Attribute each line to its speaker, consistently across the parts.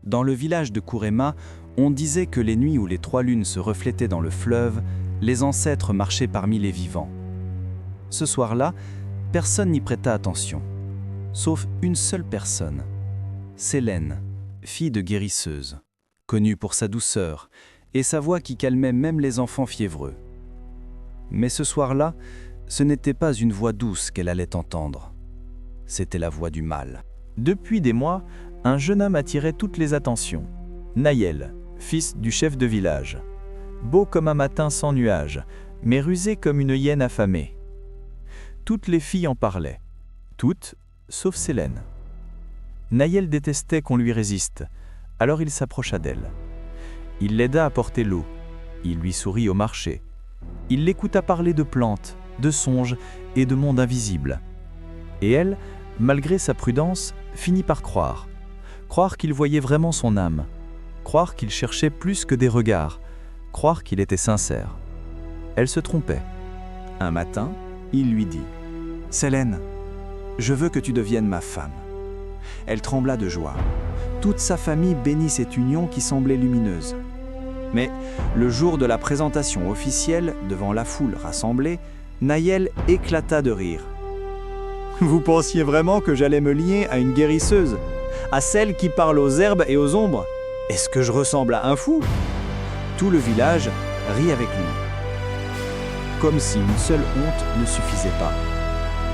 Speaker 1: Dans le village de Kurema, on disait que les nuits où les 3 lunes se reflétaient dans le fleuve, les ancêtres marchaient parmi les vivants. Ce soir-là, personne n'y prêta attention, sauf une seule personne, Sélène, fille de guérisseuse, connue pour sa douceur et sa voix qui calmait même les enfants fiévreux. Mais ce soir-là, ce n'était pas une voix douce qu'elle allait entendre. C'était la voix du mal.
Speaker 2: Depuis des mois, un jeune homme attirait toutes les attentions. Nahel, fils du chef de village. Beau comme un matin sans nuages, mais rusé comme une hyène affamée. Toutes les filles en parlaient. Toutes, sauf Sélène. Nahel détestait qu'on lui résiste, alors il s'approcha d'elle. Il l'aida à porter l'eau. Il lui sourit au marché. Il l'écouta parler de plantes, de songes et de monde invisible. Et elle, malgré sa prudence, finit par croire. Croire qu'il voyait vraiment son âme. Croire qu'il cherchait plus que des regards. Croire qu'il était sincère. Elle se trompait.
Speaker 1: Un matin, il lui dit « Sélène, je veux que tu deviennes ma femme. » Elle trembla de joie. Toute sa famille bénit cette union qui semblait lumineuse. Mais le jour de la présentation officielle, devant la foule rassemblée, Nahel éclata de rire. « Vous pensiez vraiment que j'allais me lier à une guérisseuse, à celle qui parle aux herbes et aux ombres? Est-ce que je ressemble à un fou ?» Tout le village rit avec lui. Comme si une seule honte ne suffisait pas.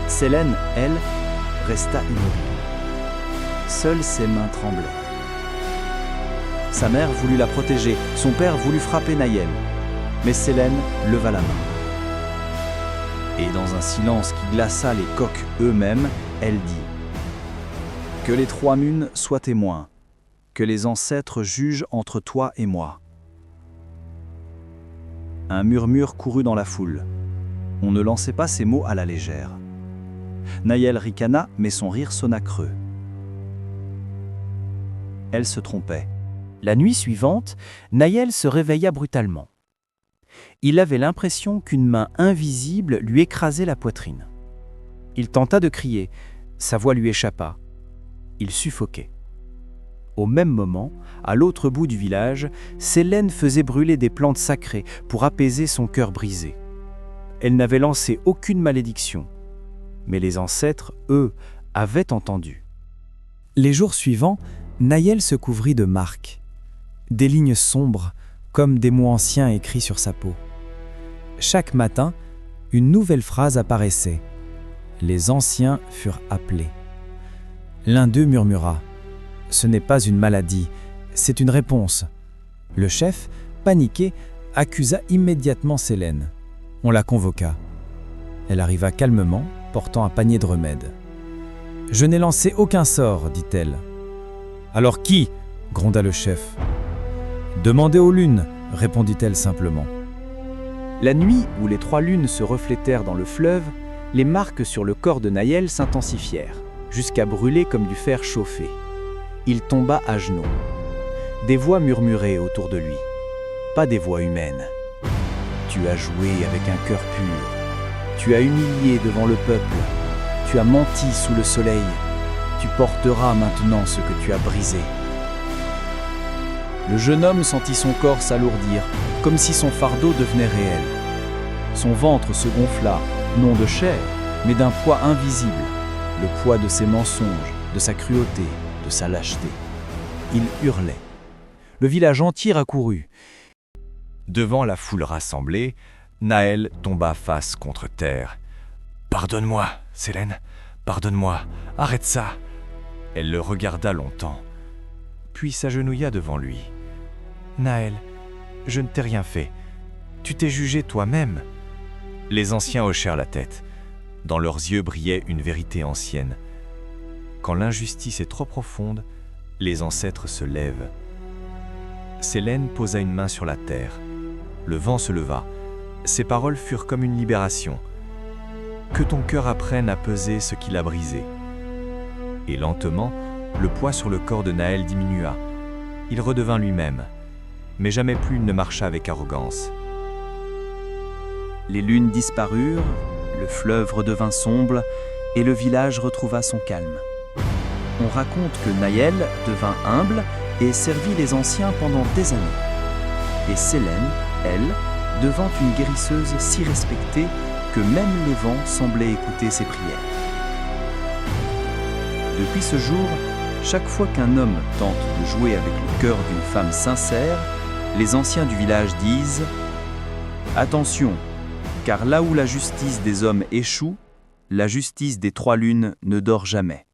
Speaker 1: Sélène, elle, resta immobile. Seules ses mains tremblaient. Sa mère voulut la protéger, son père voulut frapper Nahel. Mais Sélène leva la main. Et dans un silence qui glaça les coqs eux-mêmes, elle dit « Que les 3 lunes soient témoins, que les ancêtres jugent entre toi et moi. » Un murmure courut dans la foule. On ne lançait pas ces mots à la légère. Nahel ricana, mais son rire sonna creux. Elle se trompait.
Speaker 2: La nuit suivante, Nahel se réveilla brutalement. Il avait l'impression qu'une main invisible lui écrasait la poitrine. Il tenta de crier, sa voix lui échappa. Il suffoquait. Au même moment, à l'autre bout du village, Sélène faisait brûler des plantes sacrées pour apaiser son cœur brisé. Elle n'avait lancé aucune malédiction, mais les ancêtres, eux, avaient entendu. Les jours suivants, Nahel se couvrit de marques, des lignes sombres, comme des mots anciens écrits sur sa peau. Chaque matin, une nouvelle phrase apparaissait. Les anciens furent appelés. L'un d'eux murmura « Ce n'est pas une maladie, c'est une réponse. » Le chef, paniqué, accusa immédiatement Sélène. On la convoqua. Elle arriva calmement, portant un panier de remèdes. « Je n'ai lancé aucun sort, dit-elle. »« Alors qui ?» gronda le chef. « Demandez aux lunes, répondit-elle simplement.
Speaker 1: La nuit où les 3 lunes se reflétèrent dans le fleuve, les marques sur le corps de Nahel s'intensifièrent, jusqu'à brûler comme du fer chauffé. Il tomba à genoux. Des voix murmuraient autour de lui, pas des voix humaines. « Tu as joué avec un cœur pur. Tu as humilié devant le peuple. Tu as menti sous le soleil. Tu porteras maintenant ce que tu as brisé. » Le jeune homme sentit son corps s'alourdir, comme si son fardeau devenait réel. Son ventre se gonfla, non de chair, mais d'un poids invisible, le poids de ses mensonges, de sa cruauté, de sa lâcheté. Il hurlait. Le village entier accourut.
Speaker 3: Devant la foule rassemblée, Nahel tomba face contre terre. « Pardonne-moi, Sélène, pardonne-moi, arrête ça !» Elle le regarda longtemps, puis s'agenouilla devant lui. « Nahel, je ne t'ai rien fait. Tu t'es jugé toi-même. » Les anciens hochèrent la tête. Dans leurs yeux brillait une vérité ancienne. Quand l'injustice est trop profonde, les ancêtres se lèvent. Sélène posa une main sur la terre. Le vent se leva. Ses paroles furent comme une libération. « Que ton cœur apprenne à peser ce qu'il a brisé. » Et lentement, le poids sur le corps de Nahel diminua. Il redevint lui-même, mais jamais plus il ne marcha avec arrogance.
Speaker 1: Les lunes disparurent, le fleuve redevint sombre et le village retrouva son calme. On raconte que Nahel devint humble
Speaker 2: et servit les anciens pendant des années. Et Sélène, elle, devint une guérisseuse si respectée que même les vents semblaient écouter ses prières. Depuis ce jour, chaque fois qu'un homme tente de jouer avec le cœur d'une femme sincère, les anciens du village disent « Attention, car là où la justice des hommes échoue, la justice des trois lunes ne dort jamais. »